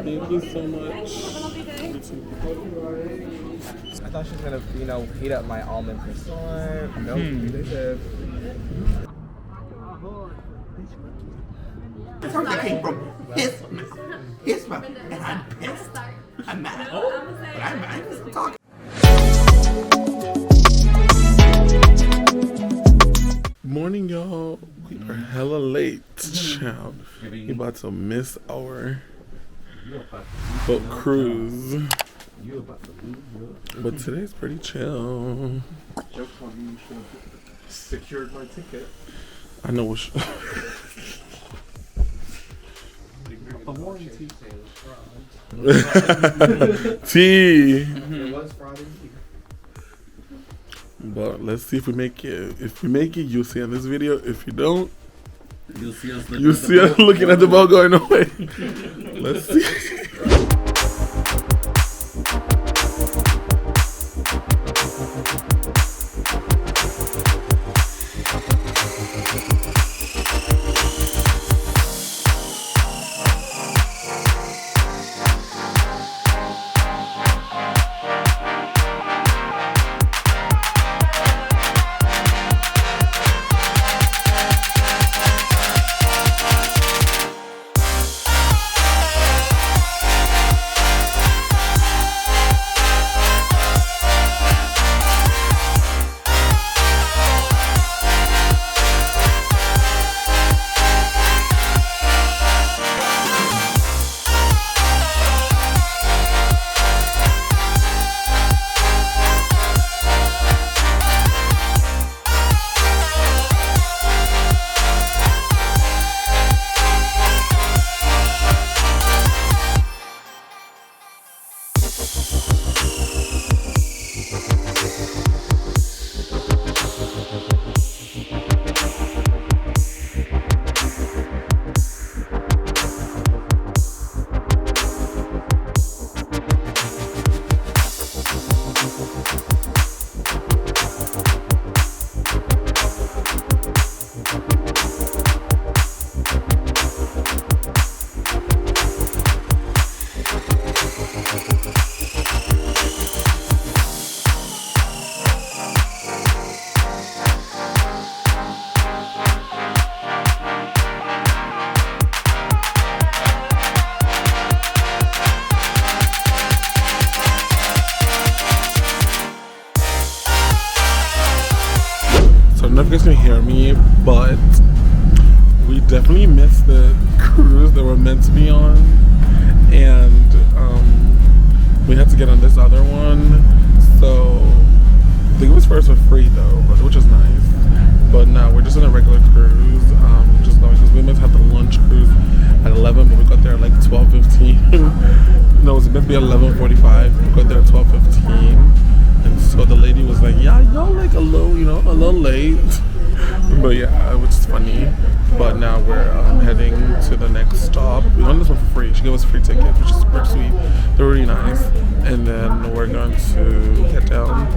Thank you so much. I thought she was gonna, heat up my almond croissant. Nope, they did. That came from his mouth, and I'm pissed. I'm mad, but I'm talking. Morning, y'all. We are hella late, child. We about to miss our boat cruise. But today's pretty chill. Secured my ticket. I know what. A warranty. Tea. It was Friday. But let's see if we make it. If we make it, you'll see on this video. If you don't, You'll see us looking at the boat going away. Let's see. I don't know if you guys can hear me, but we definitely missed the cruise that we're meant to be on, and we had to get on this other one. So I think it was first for free though, which is nice. But now we're just on a regular cruise, just going because we meant to have the lunch cruise at 11, but we got there at like 12:15. No, it was meant to be at 11:45. We got there at 12:15. And so the lady was like, yeah, y'all like a little late. But yeah, which is funny. But now we're heading to the next stop. We won this one for free. She gave us a free ticket, which is super sweet. They're really nice. And then we're going to get down.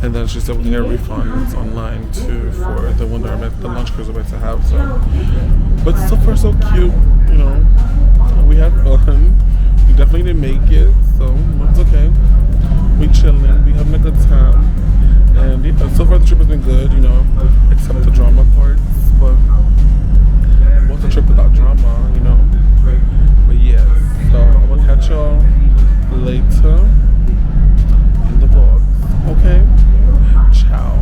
And then she said we can get refunds online too for the one that the lunch cruise we're meant to have. So, but so far so cute. We had fun. We definitely didn't make it, so it's okay. We chilling, we having a good time, and yeah, so far the trip has been good, except the drama parts. But what's a trip without drama, But yeah, so I'm gonna catch y'all later in the vlog. Okay, ciao.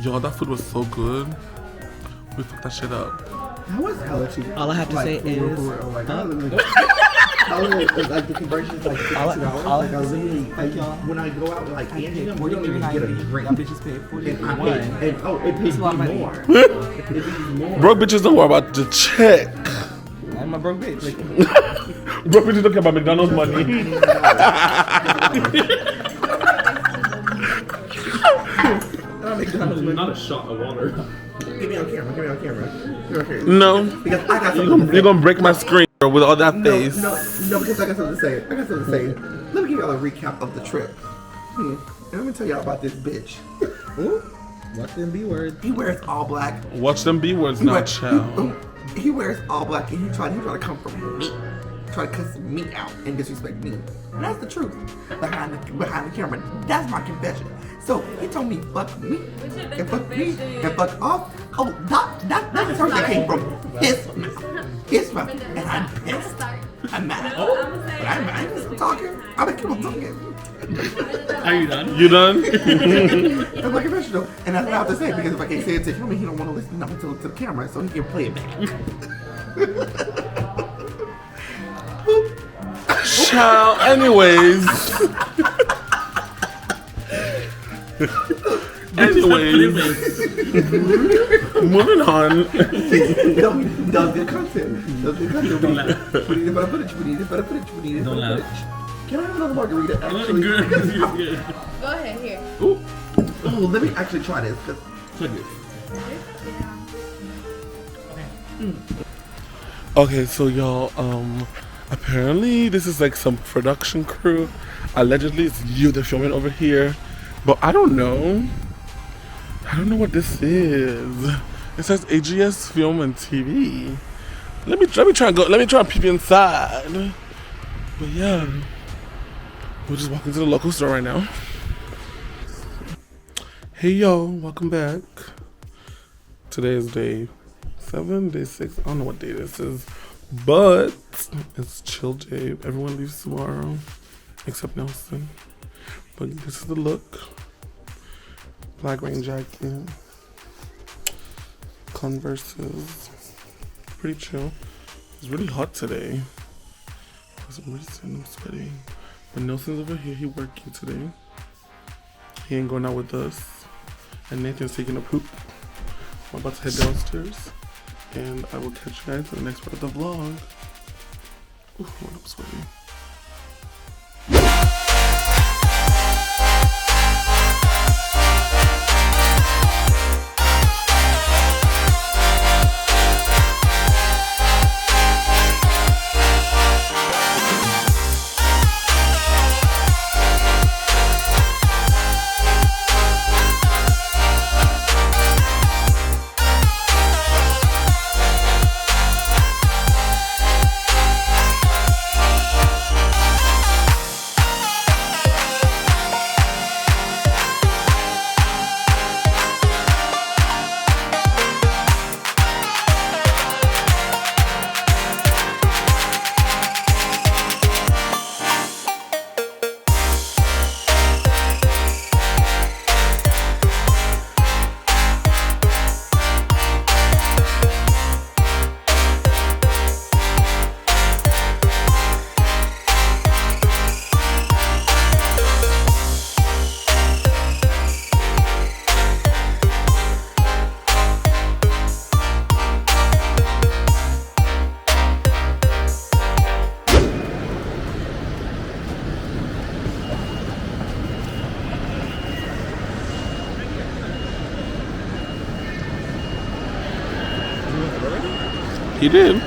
Y'all, that food was so good. We fucked that shit up. That was hella cheap. All I have to say is, like the conversion is like $52. Like I literally, like when I go out like Angie, we're gonna even get a drink. bitches paid $41. It pays me more. It pays more. Broke bitches don't worry about the check. I'm a broke bitch. Broke bitches don't care about McDonald's money. Not a shot of water. Give me on camera. No. Because I got something to say. You're gonna break my screen with all that face. No, because I got something to say. Let me give y'all a recap of the trip. And let me tell y'all about this bitch. What's them B words? He wears all black. Watch them B words, not child. He wears all black and he tried to come for me. Try to cuss me out and disrespect me. And that's the truth. Behind the camera. That's my confession. So he told me fuck me and fuck me and fuck off. Oh, that is something that came from his mouth. And I'm pissed. I'm mad. But I'm mad. I'm talking. I'm gonna keep on talking. Are you done? You done? That's my confession though. And that's what I have to say because if I can't say it to him, he don't want to listen to the camera, so he can play it back. Child, anyways. Moving on. That was good content. Don't laugh. We need better footage. Don't laugh. Can I have another margarita? Actually, Good. Good. Go ahead, here. oh, let me actually try this. So good. Okay, so y'all, apparently this is like some production crew. Allegedly it's you that's filming over here, but I don't know what this is. It says AGS Film and TV. Let me try and peep inside. But yeah, we'll just walk into the local store right now. Hey y'all, welcome back. Today is day 7, day 6. I don't know what day this is, but it's chill day. Everyone leaves tomorrow except Nelson. But this is the look. Black rain jacket, Converses. Pretty chill. It's really hot today. I'm sweating. But Nelson's over here. He working today. He ain't going out with us. And Nathan's taking a poop. I'm about to head downstairs. And I will catch you guys in the next part of the vlog. Ooh, I'm sweating. He did.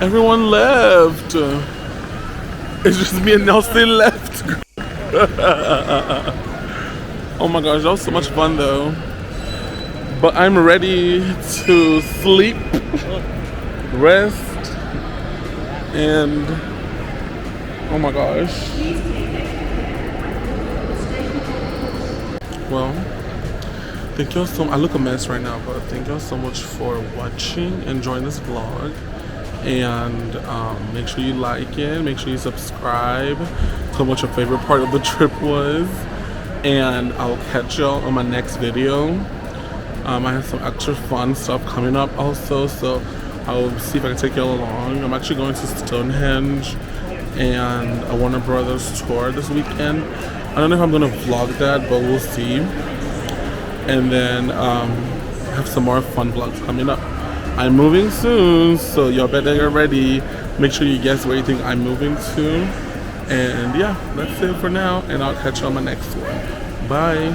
Everyone left. It's just me and Nelson left. Oh my gosh, that was so much fun though. But I'm ready to sleep, rest, and oh my gosh. Well, thank y'all so much. I look a mess right now, but thank y'all so much for watching, enjoying this vlog. And make sure you like it, make sure you subscribe, tell me what your favorite part of the trip was, and I'll catch y'all on my next video. I have some extra fun stuff coming up also, so I'll see if I can take y'all along. I'm actually going to Stonehenge and a Warner Brothers tour this weekend. I don't know if I'm gonna vlog that, but we'll see. And then have some more fun vlogs coming up. I'm moving soon, so y'all better get ready. Make sure you guess where you think I'm moving to. And yeah, that's it for now, and I'll catch you on my next one. Bye.